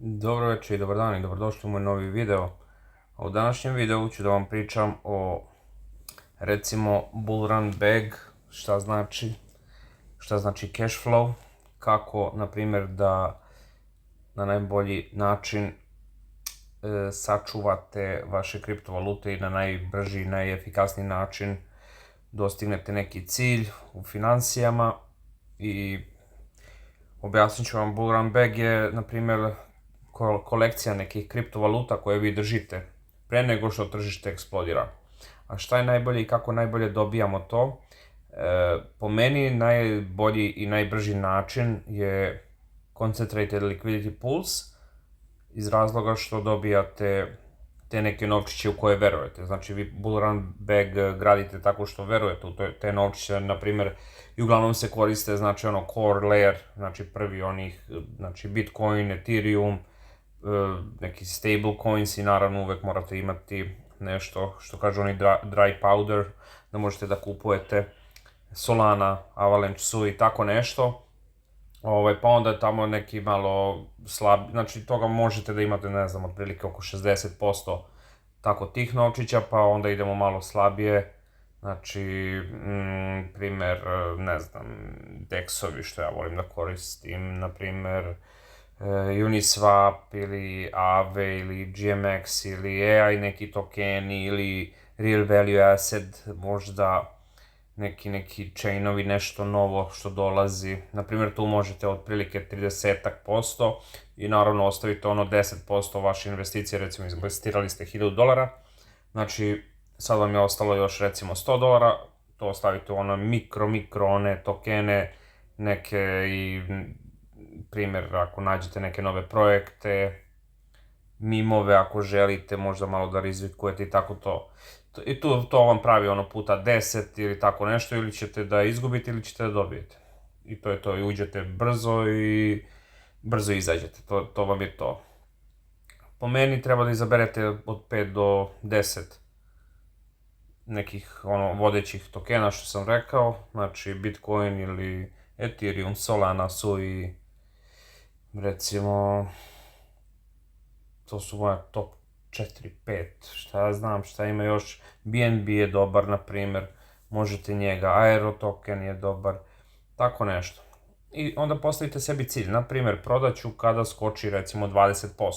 Dobro večer i dobar dan i dobrodošli u moj novi video. A u današnjem videu ću da vam pričam o, recimo, bull run bag, šta znači cash flow, kako, na primjer, da na najbolji način sačuvate vaše kriptovalute i na najbrži i najefikasniji način dostignete neki cilj u finansijama. I objasnit ću vam, bull run bag je, na primjer, kolekcija nekih kriptovaluta koje vi držite pre nego što tržište eksplodira. A šta je najbolje i kako najbolje dobijamo to? Po meni najbolji i najbrži način je concentrated liquidity pools, iz razloga što dobijate te neke novčiće u koje verujete. Znači vi bull run bag gradite tako što verujete u te novčiće, na primjer, i uglavnom se koriste, znači ono core layer, znači prvi onih, znači Bitcoin, Ethereum, neki stable coins i naravno uvek morate imati nešto što kažu oni dry powder, da možete da kupujete Solana, Avalanche, Sui i tako nešto. Pa onda tamo neki malo slab, znači toga možete da imate, ne znam, otprilike oko 60% tako tih novčića, pa onda idemo malo slabije, znači, primer, ne znam, DEX-ovi što ja volim da koristim, na primer, Uniswap ili Aave ili GMX ili AI neki tokeni ili Real Value Asset, možda neki chainovi, nešto novo što dolazi. Naprimjer, tu možete otprilike 30% i naravno ostavite ono 10% vaše investicije, recimo investirali ste $1000, znači sad vam je ostalo još recimo $100, to ostavite u ono mikro one tokene neke i primjer ako nađete neke nove projekte, mimove ako želite, možda malo da rizikujete i tako to. I to vam pravi ono puta 10 ili tako nešto, ili ćete da izgubite ili ćete da dobijete. I to je to, i uđete brzo i brzo izađete, to vam je to. Po meni treba da izaberete od 5 do 10 nekih vodećih tokena što sam rekao, znači Bitcoin ili Ethereum, Solana, Sui, recimo, to su moja top 4-5, šta ja znam, šta ima još, BNB je dobar, na primjer, možete njega, Aero token je dobar, tako nešto. I onda postavite sebi cilj, na primjer, prodat ću kada skoči recimo 20%,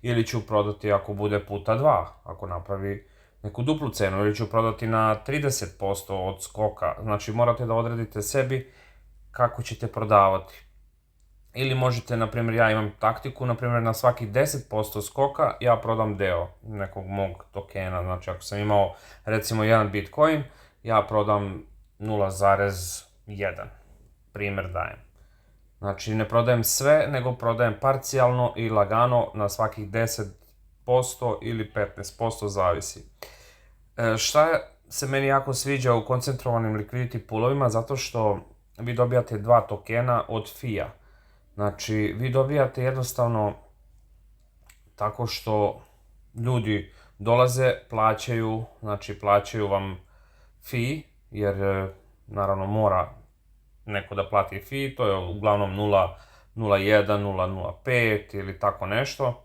ili ću prodati ako bude puta 2, ako napravi neku duplu cenu, ili ću prodati na 30% od skoka, znači morate da odredite sebi kako ćete prodavati. Ili možete, na primjer, ja imam taktiku, na primjer, na svakih 10% skoka ja prodam deo nekog mog tokena, znači ako sam imao recimo jedan Bitcoin, ja prodam 0,1, primjer dajem. Znači ne prodajem sve, nego prodajem parcijalno i lagano na svakih 10% ili 15%, zavisi. Šta se meni jako sviđa u koncentrovanim liquidity poolovima, zato što vi dobijate dva tokena od FIA. Znači, vi dobijate jednostavno tako što ljudi dolaze, plaćaju, znači plaćaju vam fee, jer naravno mora neko da plati fee, to je uglavnom 0,01, 0,05 ili tako nešto.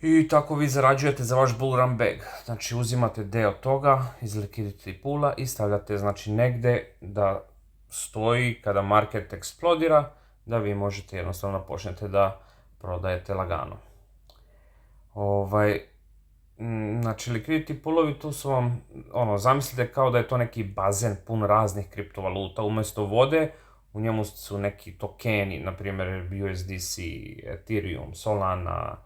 I tako vi zarađujete za vaš bull run bag. Znači, uzimate deo toga iz liquidity poola i stavljate, znači, negde da stoji kada market eksplodira, da vi možete jednostavno počnete da prodajete lagano. Znači, liquidity poolovi, tu su vam, zamislite kao da je to neki bazen pun raznih kriptovaluta, umesto vode, u njemu su neki tokeni, na primjer USDC, Ethereum, Solana,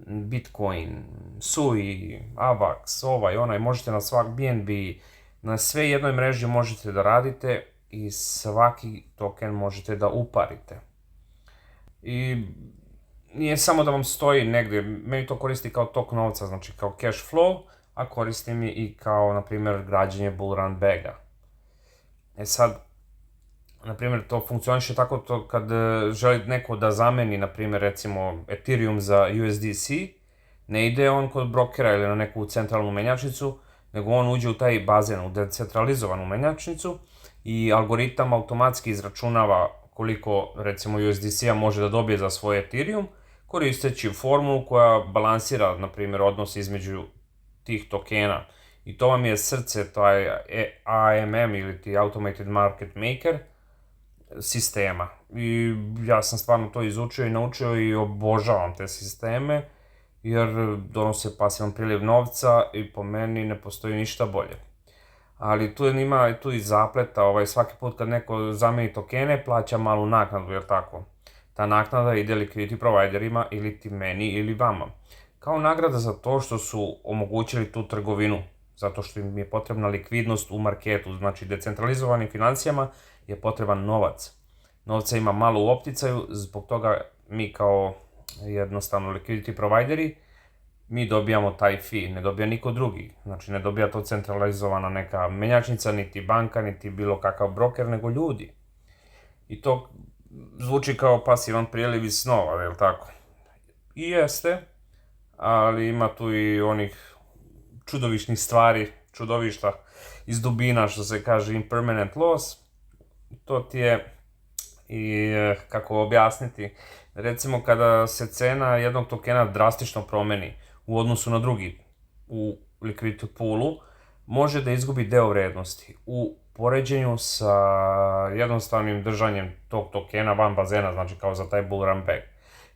Bitcoin, Sui, Avax, onaj, možete na svak BNB, na sve jednoj mreži možete da radite i svaki token možete da uparite. I nije samo da vam stoji negde, meni to koristi kao tok novca, znači kao cash flow, a koristi mi i kao, na primjer, građenje bull run baga. Sad, na primjer, to funkcioniše tako to kad želi neko da zameni, na primjer, recimo Ethereum za USDC, ne ide on kod brokera ili na neku centralnu menjačnicu, nego on uđe u taj bazen, u decentralizovanu menjačnicu, i algoritam automatski izračunava koliko recimo USDC-a može da dobije za svoj Ethereum, koristeći formulu koja balansira, na primjer, odnos između tih tokena. I to vam je srce, taj AMM ili ti Automated Market Maker sistema. I ja sam stvarno to izučio i naučio i obožavam te sisteme, jer donose pasivan priliv novca i po meni ne postoji ništa bolje. Ali tu ima tu i zapleta, svaki put kad neko zameni tokene plaća malu naknadu, jer tako? Ta naknada ide liquidity providerima ili ti meni ili vama. Kao nagrada za to što su omogućili tu trgovinu, zato što im je potrebna likvidnost u marketu, znači decentralizovanim financijama je potreban novac. Novca ima malo u opticaju, zbog toga mi kao jednostavno liquidity provideri, mi dobijamo taj fee, ne dobija niko drugi. Znači ne dobija to centralizovana neka menjačnica, niti banka, niti bilo kakav broker, nego ljudi. I to zvuči kao pasivan priliv iz snova, je li tako? I jeste, ali ima tu i onih čudovišnih stvari, čudovišta iz dubina, što se kaže impermanent loss. To ti je i kako objasniti, recimo kada se cena jednog tokena drastično promeni u odnosu na drugi u liquidity poolu, može da izgubi deo vrednosti u poređenju sa jednostavnim držanjem tog tokena van bazena, znači kao za taj bull run back.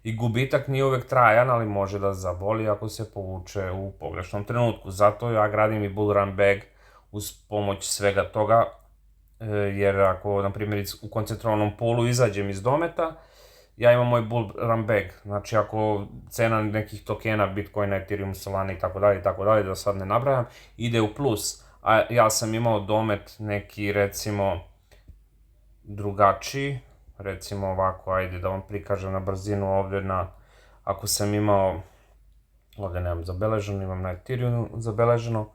I gubitak nije uvek trajan, ali može da zaboli ako se povuče u pogrešnom trenutku. Zato ja gradim i bull run back uz pomoć svega toga, jer ako, na primjer, u koncentrovanom poolu izađem iz dometa, ja imam moj bull run back. Znači, ako cena nekih tokena, Bitcoina, Ethereum, Solana i tako dalje, da sad ne nabrajam, ide u plus, a ja sam imao domet neki, recimo, drugačiji, recimo ovako, ajde da vam prikažem na brzinu ovde ako sam imao, ovde nemam zabeleženo, imam na Ethereumu zabeleženo,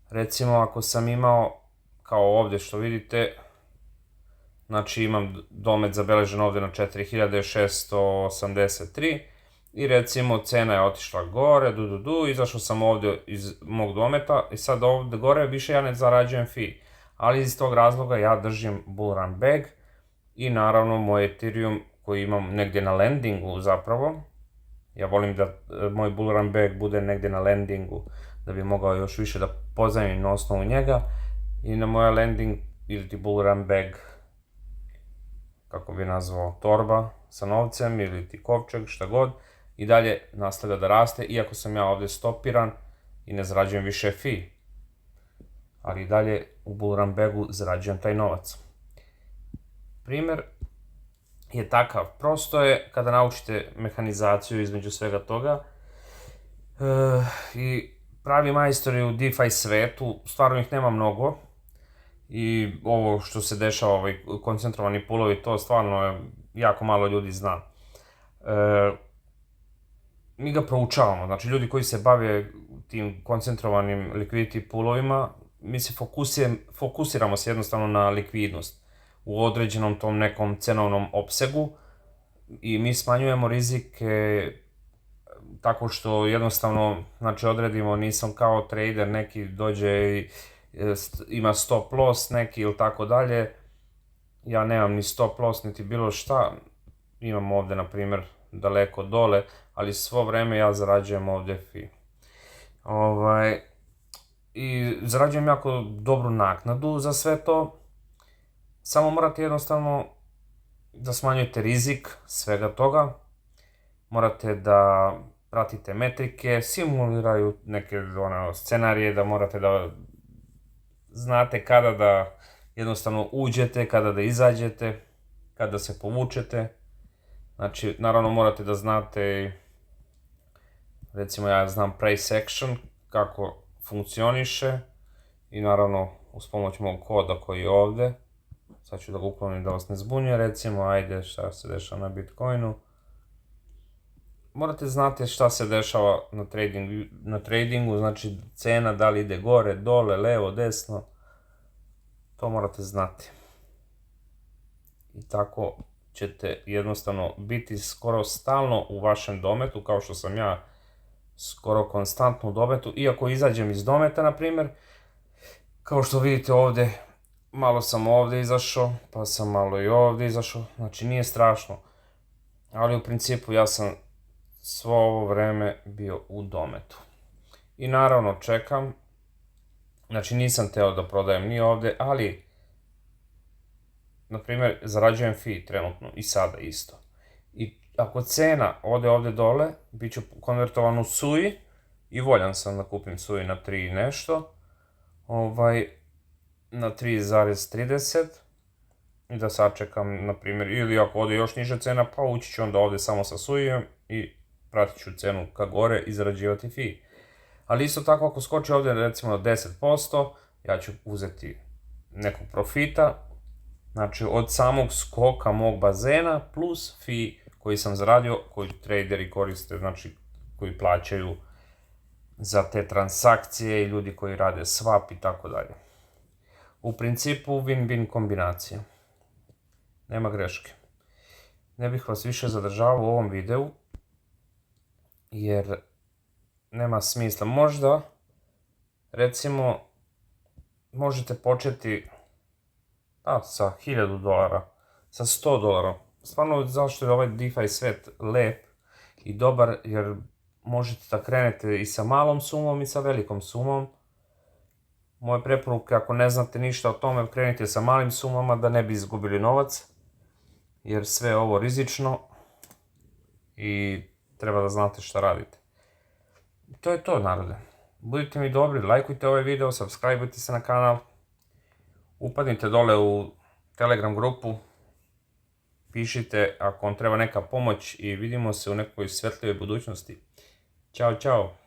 recimo ako sam imao, kao ovde što vidite, znači imam domet zabeležen ovde na 4683 i recimo cena je otišla gore, izašao sam ovde iz mog dometa i sad ovde gore više ja ne zarađujem fee, ali iz tog razloga ja držim bull run bag i naravno moj Ethereum koji imam negdje na landingu zapravo, ja volim da moj bull run bag bude negdje na landingu da bi mogao još više da pozajmim na osnovu njega i na moja landing ili ti bull run bag, kako bi nazvao, torba sa novcem ili ti kovčeg, šta god, i dalje nastavlja da raste, iako sam ja ovde stopiran i ne zarađujem više fee. Ali i dalje u bull run bagu zarađujem taj novac. Primer je takav, prosto je kada naučite mehanizaciju između svega toga i pravi majstori u DeFi svetu, stvarno ih nema mnogo, i ovo što se dešava, koncentrovani pulovi, to stvarno jako malo ljudi zna. Mi ga proučavamo, znači ljudi koji se bave tim koncentrovanim liquidity poolovima, mi se fokusiramo se jednostavno na likvidnost u određenom tom nekom cenovnom opsegu i mi smanjujemo rizike tako što jednostavno, znači odredimo, nisam kao trader, neki dođe i ima stop loss neki ili tako dalje, ja nemam ni stop loss niti bilo šta, imam ovde na primjer daleko dole, ali svo vreme ja zarađujem ovde fee. I zarađujem jako dobru naknadu za sve to, samo morate jednostavno da smanjujete rizik svega toga, morate da pratite metrike, simuliraju neke scenarije, da morate da znate kada da jednostavno uđete, kada da izađete, kada se povučete. Znači, naravno morate da znate, recimo ja znam price action, kako funkcioniše i naravno uz pomoć mog koda koji je ovde, sad ću da ga uklonim da vas ne zbunjuje, recimo, ajde šta se dešava na Bitcoinu. Morate znati šta se dešava na tradingu, znači cena da li ide gore, dole, levo, desno, to morate znati. I tako ćete jednostavno biti skoro stalno u vašem dometu, kao što sam ja skoro konstantno u dometu, iako izađem iz dometa, na primjer, kao što vidite ovde, malo sam ovdje izašao, pa sam malo i ovdje izašao, znači nije strašno. Ali u principu ja sam svo ovo vreme bio u dometu. I naravno čekam, znači nisam teo da prodajem ni ovdje, ali, na primjer, zarađujem fee trenutno i sada isto. I ako cena ode ovdje dole, bit ću konvertovan u SUI i voljan sam da kupim SUI na 3 i nešto, na 3,30 i da sačekam, na primjer, ili ako ode još niža cena, pa ući ću onda ovdje samo sa SUI-em i pratit ću cenu ka gore i zarađivati fee. Ali isto tako ako skoči ovdje recimo na 10%, ja ću uzeti nekog profita, znači od samog skoka mog bazena plus fee koji sam zaradio, koji traderi koriste, znači koji plaćaju za te transakcije i ljudi koji rade swap i tako dalje. U principu win-win kombinacija. Nema greške. Ne bih vas više zadržavao u ovom videu, jer nema smisla. Možda, recimo, možete početi sa $1000, sa $100. Stvarno, zašto je ovaj DeFi svet lep i dobar, jer možete da krenete i sa malom sumom i sa velikom sumom. Moje preporuke, ako ne znate ništa o tome, krenite sa malim sumama da ne bi izgubili novac, jer sve je ovo rizično i treba da znate šta radite. To je to, narode. Budite mi dobri, lajkujte ovaj video, subscribeujte se na kanal, upadnite dole u Telegram grupu, pišite ako vam treba neka pomoć i vidimo se u nekoj svetlijoj budućnosti. Ćao, čao!